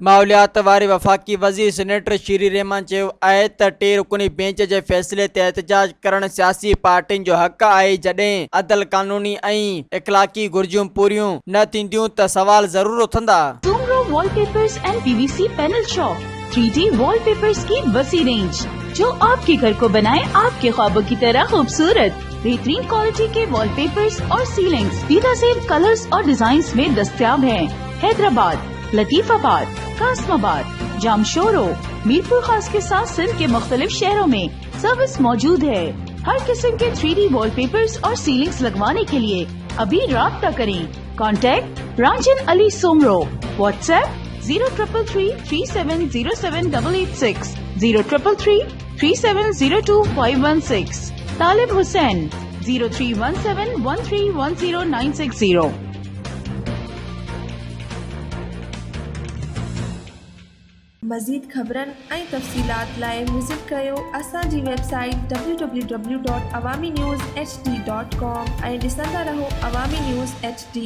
माहौलियात वारे वफ़ाक़ी वज़ीर सेनेटर शीरी रहमान चयो आहे त 3 रुकनी बेंच जे फ़ैसिले ते एहतजाज करण सियासी पार्टियुनि जो हक़ आहे। जॾहिं अदल कानूनी ऐं इख़लाक़ी घुर्जियूं पूरियूं न थींदियूं त सवाल ज़रूर उथंदा। Soomro wallpapers and PVC panel shop 3D wallpapers की वसी रेंज जो आपके घर को बनाए आपके ख्वाबों की तरह खूबसूरत। बेहतरीन क्वालिटी के वॉलपेपर्स और सीलिंग्स बेहतरीन कलर्स और डिजाइन्स में दस्तयाब हैं। हैदराबाद, लतीफाबाद, कासमाबाद, जामशोरो, मीरपुर खास के साथ सिंध के मुख्तलिफ शहरों में सर्विस मौजूद है। हर किस्म के 3D वॉलपेपर्स और सीलिंग्स लगवाने के लिए अभी राब्ता करें। कॉन्टैक्ट रांझन अली सोमरो। व्हाट्सएप 0333370786 03333702 तालिब हुसैन 0317131090। मज़ीद ख़बरन ऐं तफ़सीलात लाइ विज़िट कयो असांजी वेबसाइट www.awamiNewsHD.com ऐं ॾिसंदा रहो अवामी न्यूज़ HD।